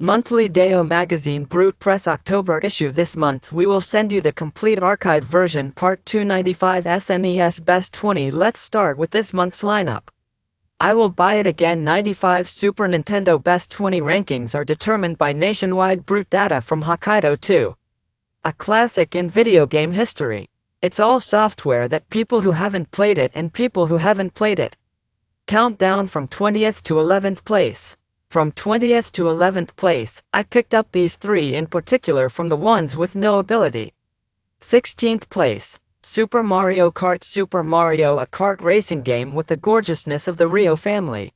Monthly Deo magazine Brut Press October issue. This month we will send you the complete archived version Part 295 SNES Best 20. Let's start with this month's lineup. I Will Buy It Again. 95 Super Nintendo Best 20 rankings are determined by nationwide Brut data from Hokkaido 2. A classic in video game history. It's all software that people who haven't played it and people who haven't played it. Countdown from 20th to 11th place. From 20th to 11th place, I picked up these three in particular from the ones with no ability. 16th place, Super Mario Kart. Super Mario, a kart racing game with the gorgeousness of the Rio family.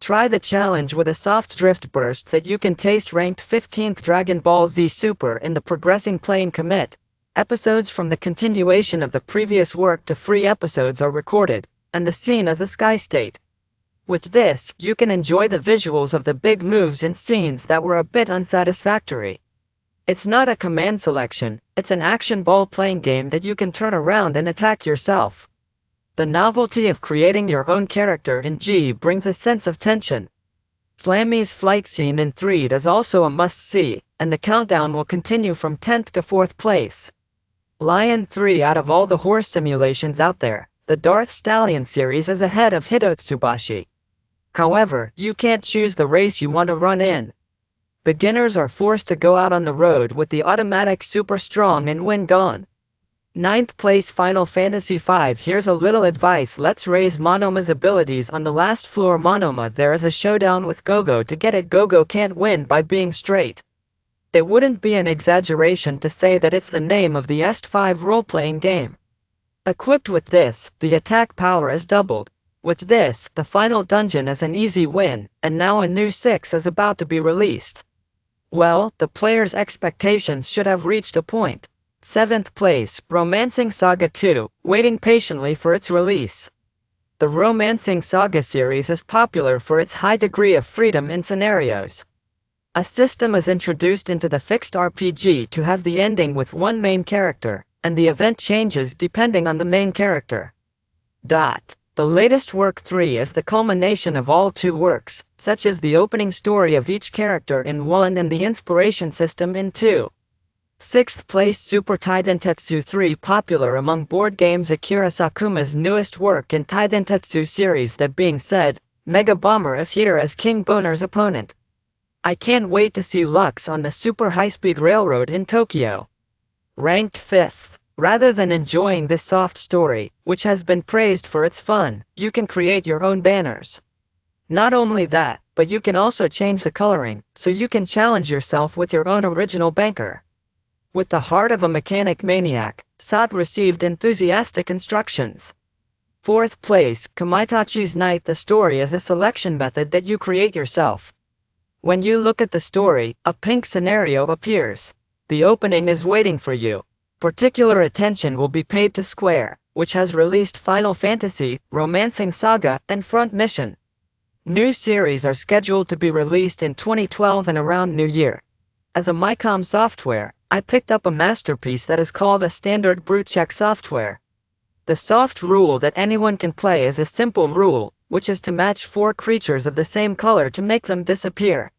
Try the challenge with a soft drift burst that you can taste. Ranked 15th, Dragon Ball Z Super. In the progressing playing commit, episodes from the continuation of the previous work to free episodes are recorded, and the scene is a sky state. With this, you can enjoy the visuals of the big moves in scenes that were a bit unsatisfactory. It's not a command selection, it's an action ball-playing game that you can turn around and attack yourself. The novelty of creating your own character in G brings a sense of tension. Flammy's flight scene in 3 is also a must-see, and the countdown will continue from 10th to 4th place. Lion 3. Out of all the horse simulations out there, the Darth Stallion series is ahead of Hitotsubashi. However, you can't choose the race you want to run in. Beginners are forced to go out on the road with the automatic Super Strong and Win gone. 9th place, Final Fantasy V. Here's a little advice. Let's raise Monoma's abilities on the last floor. Monoma, there is a showdown with Gogo. To get it, Gogo can't win by being straight. It wouldn't be an exaggeration to say that it's the name of the EzDubs.ai role-playing game. Equipped with this, the attack power is doubled. With this, the final dungeon is an easy win, and now a new 6 is about to be released. Well, the player's expectations should have reached a point. 7th place, Romancing Saga 2, waiting patiently for its release. The Romancing Saga series is popular for its high degree of freedom in scenarios. A system is introduced into the fixed RPG to have the ending with one main character, and the event changes depending on the main character. The latest work 3 is the culmination of all 2 works, such as the opening story of each character in 1 and the inspiration system in 2. 6th place, Super Taidentetsu 3, popular among board games. Akira Sakuma's newest work in Taidentetsu series. That being said, Mega Bomber is here as King Boner's opponent. I can't wait to see Lux on the super high-speed railroad in Tokyo. Ranked 5th. Rather than enjoying this soft story, which has been praised for its fun, you can create your own banners. Not only that, but you can also change the coloring, so you can challenge yourself with your own original banker. With the heart of a mechanic maniac, Sot received enthusiastic instructions. 4th place, Kamaitachi's Night. The story is a selection method that you create yourself. When you look at the story, a pink scenario appears. The opening is waiting for you. Particular attention will be paid to Square, which has released Final Fantasy, Romancing Saga, and Front Mission. New series are scheduled to be released in 2012 and around New Year. As a MyCom software, I picked up a masterpiece that is called a standard Brut check software. The soft rule that anyone can play is a simple rule, which is to match 4 creatures of the same color to make them disappear.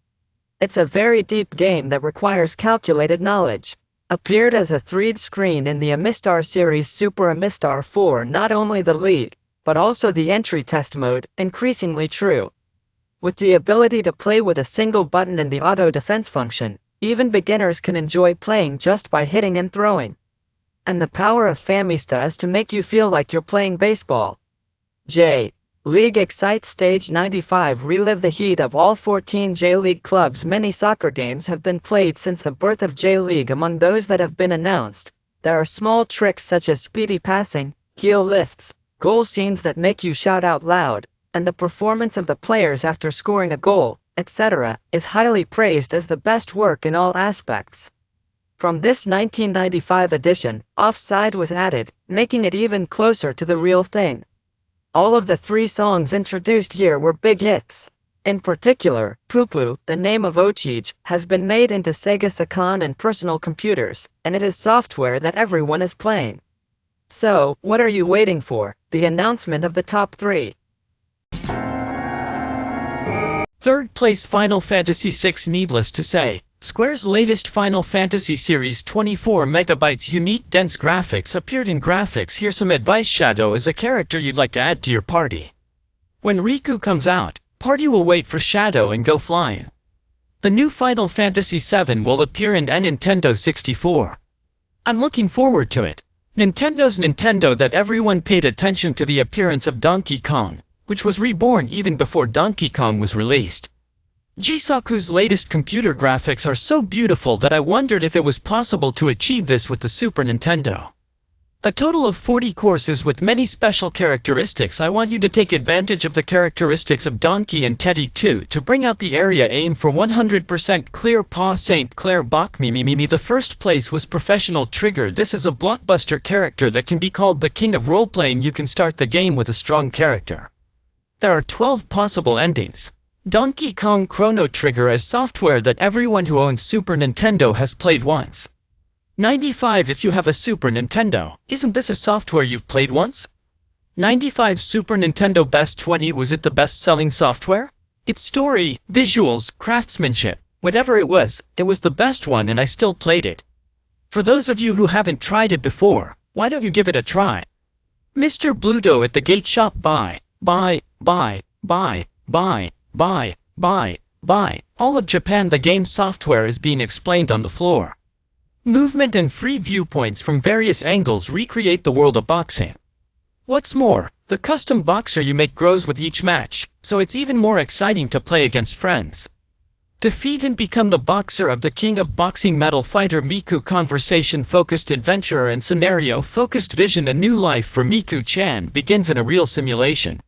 It's a very deep game that requires calculated knowledge. Appeared as a 3D screen in the Amistar series Super Amistar 4. Not only the league, but also the entry test mode, increasingly true. With the ability to play with a single button and the auto defense function, even beginners can enjoy playing just by hitting and throwing. And the power of Famista is to make you feel like you're playing baseball. J-League Excite Stage 95. Relive the heat of all 14 J-League clubs. Many soccer games have been played since the birth of J-League. Among those that have been announced, there are small tricks such as speedy passing, heel lifts, goal scenes that make you shout out loud, and the performance of the players after scoring a goal, etc., is highly praised as the best work in all aspects. From this 1995 edition, Offside was added, making it even closer to the real thing. All of the 3 songs introduced here were big hits. In particular, Poo Poo, the name of Ochij, has been made into Sega Sakan and personal computers, and it is software that everyone is playing. So, what are you waiting for? The announcement of the top 3. Third place Final Fantasy VI. Needless to say, Square's latest Final Fantasy series 24 MB unique dense graphics appeared in graphics. Here's some advice. Shadow is a character you'd like to add to your party. When Riku comes out, party will wait for Shadow and go flying. The new Final Fantasy VII will appear in Nintendo 64. I'm looking forward to it. Nintendo's Nintendo that everyone paid attention to the appearance of Donkey Kong, which was reborn even before Donkey Kong was released. Jisaku's latest computer graphics are so beautiful that I wondered if it was possible to achieve this with the Super Nintendo. A total of 40 courses with many special characteristics. I want you to take advantage of the characteristics of Donkey and Teddy too to bring out the area. Aim for 100% clear. Pa St. Clair Bach. Me. The first place was Professional Trigger. This is a blockbuster character that can be called the king of roleplaying. You can start the game with a strong character. There are 12 possible endings. Donkey Kong Chrono Trigger is software that everyone who owns Super Nintendo has played once. 95 if you have a Super Nintendo. Isn't this a software you've played once? 95 Super Nintendo Best 20. Was it the best-selling software? Its story, visuals, craftsmanship, whatever it was the best one and I still played it. For those of you who haven't tried it before, why don't you give it a try? Mr. Bluto at the Gate Shop. Buy. All of Japan. The game software is being explained on the floor. Movement and free viewpoints from various angles recreate the world of boxing. What's more, the custom boxer you make grows with each match, so it's even more exciting to play against friends. Defeat and become the boxer of the king of boxing. Metal Fighter Miku. Conversation-focused adventure and scenario-focused vision. A new life for Miku-chan begins in a real simulation.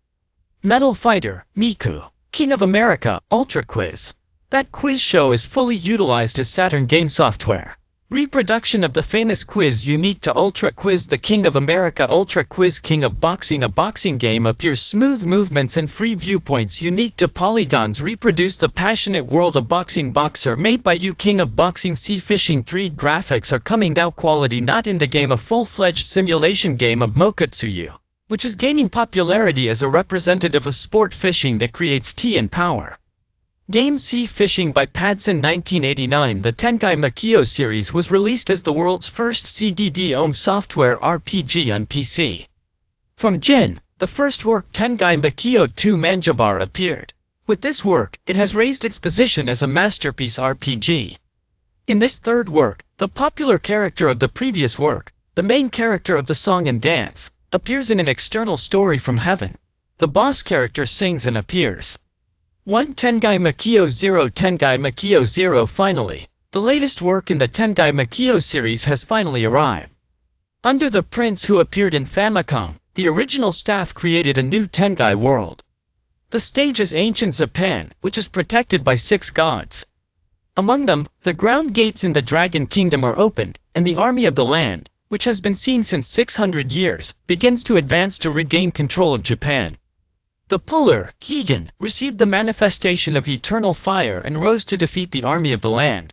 Metal Fighter Miku, King of America, Ultra Quiz. That quiz show is fully utilized as Saturn game software. Reproduction of the famous quiz unique to Ultra Quiz. The King of America Ultra Quiz King of Boxing. A boxing game appears. Smooth movements and free viewpoints unique to polygons reproduce the passionate world of boxing. Boxer made by you. King of Boxing. Sea Fishing 3D graphics are coming out. Quality not in the game. A full-fledged simulation game of Mokutsuyu, which is gaining popularity as a representative of sport fishing that creates tea and power. Game Sea Fishing by Padson 1989. The Tengai Makio series was released as the world's first CDD-OM software RPG on PC. From Jin, the first work Tengai Makio 2 Manjabar appeared. With this work, it has raised its position as a masterpiece RPG. In this third work, the popular character of the previous work, the main character of the song and dance, appears in an external story from heaven. The boss character sings and appears. 1 Tengai Makio 0 Tengai Makio 0. Finally, the latest work in the Tengai Makio series has finally arrived. Under the prince who appeared in Famicom, the original staff created a new Tengai world. The stage is ancient Japan, which is protected by 6 gods. Among them, the ground gates in the Dragon Kingdom are opened, and the army of the land, which has been seen since 600 years, begins to advance to regain control of Japan. The puller, Higan, received the manifestation of eternal fire and rose to defeat the army of the land.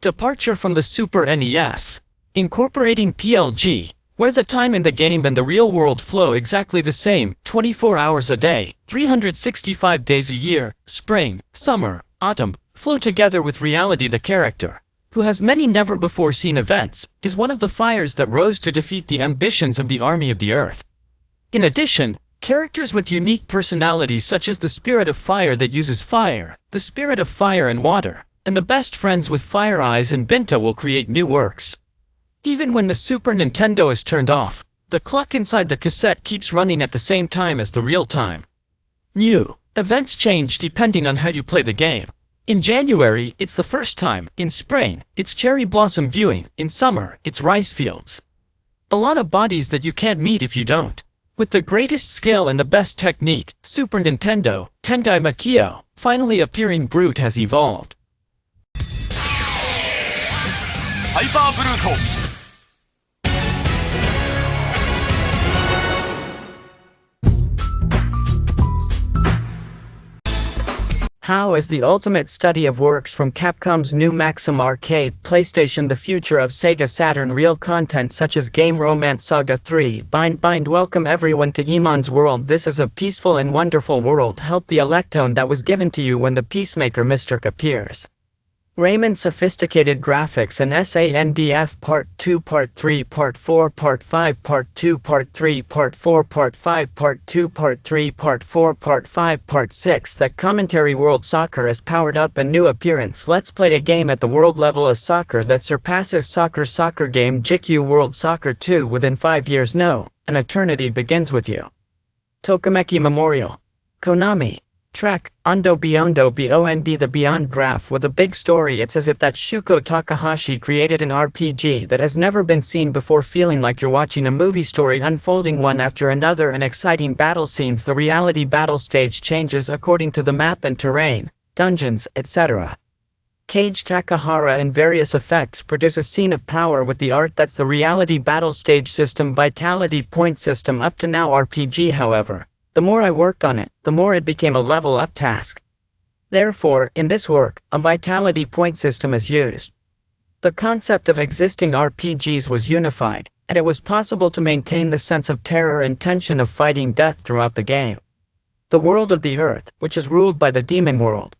Departure from the Super NES. Incorporating PLG, where the time in the game and the real world flow exactly the same, 24 hours a day, 365 days a year, spring, summer, autumn, flow together with reality. The character, who has many never-before-seen events, is one of the fires that rose to defeat the ambitions of the army of the earth. In addition, characters with unique personalities such as the Spirit of Fire that uses fire, the Spirit of Fire and Water, and the best friends with Fire Eyes and Binta will create new works. Even when the Super Nintendo is turned off, the clock inside the cassette keeps running at the same time as the real time. New events change depending on how you play the game. In January, it's the first time. In spring, it's cherry blossom viewing. In summer, it's rice fields. A lot of bodies that you can't meet if you don't. With the greatest skill and the best technique, Super Nintendo, Tengai Makio, finally appearing. Brut has evolved. Hyper Brut. How is the ultimate study of works from Capcom's new Maxim Arcade, PlayStation, the future of Sega Saturn, real content such as Game Romance Saga 3, Bind. Welcome everyone to Iman's world. This is a peaceful and wonderful world. Help the electone that was given to you when the Peacemaker Mystic appears. Raymond's sophisticated graphics and SANDF Part 2, Part 3, Part 4, Part 5, Part 2, Part 3, Part 4, Part 5, Part 2, Part 3, Part 4, Part 5, Part 6. That commentary World Soccer has powered up a new appearance. Let's play a game at the world level of soccer that surpasses soccer game GQ World Soccer 2 within 5 years. No, an eternity begins with you. Tokimeki Memorial. Konami. Track, Beyond the Beyond Graph with a big story. It's as if that Shuko Takahashi created an RPG that has never been seen before, feeling like you're watching a movie story unfolding one after another, and exciting battle scenes. The reality battle stage changes according to the map and terrain, dungeons, etc. Keiji Takahara and various effects produce a scene of power with the art. That's the reality battle stage system. Vitality point system. Up to now RPG, however, the more I worked on it, the more it became a level-up task. Therefore, in this work, a vitality point system is used. The concept of existing RPGs was unified, and it was possible to maintain the sense of terror and tension of fighting death throughout the game. The world of the Earth, which is ruled by the demon world.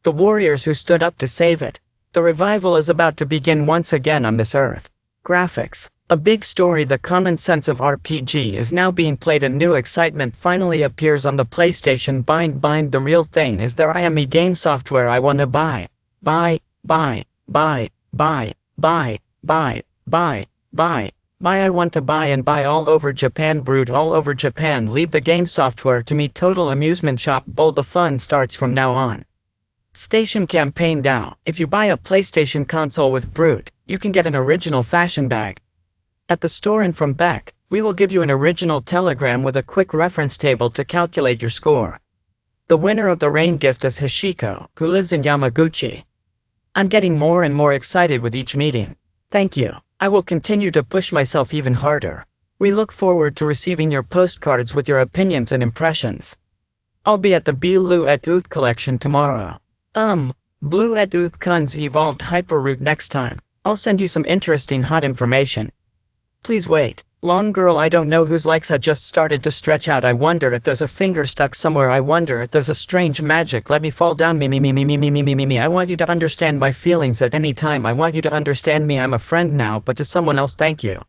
The warriors who stood up to save it. The revival is about to begin once again on this Earth. Graphics. A big story. The common sense of RPG is now being played. A new excitement finally appears on the PlayStation. Bind. The real thing is there. I am game software. I wanna buy. I want to buy and buy all over Japan. Brut all over Japan. Leave the game software to me. Total amusement shop. Bold. The fun starts from now on. Station campaign now. If you buy a PlayStation console with Brut, you can get an original fashion bag. At the store, and from back, we will give you an original telegram with a quick reference table to calculate your score. The winner of the rain gift is Hishiko, who lives in Yamaguchi. I'm getting more and more excited with each meeting. Thank you. I will continue to push myself even harder. We look forward to receiving your postcards with your opinions and impressions. I'll be at the Blue et Uth collection tomorrow. Blue et Uth Kun's evolved hyperroute next time. I'll send you some interesting hot information. Please wait. Long girl, I don't know whose legs had just started to stretch out. I wonder if there's a finger stuck somewhere. I wonder if there's a strange magic. Let me fall down. Me. I want you to understand my feelings at any time. I want you to understand me. I'm a friend now, but to someone else, thank you.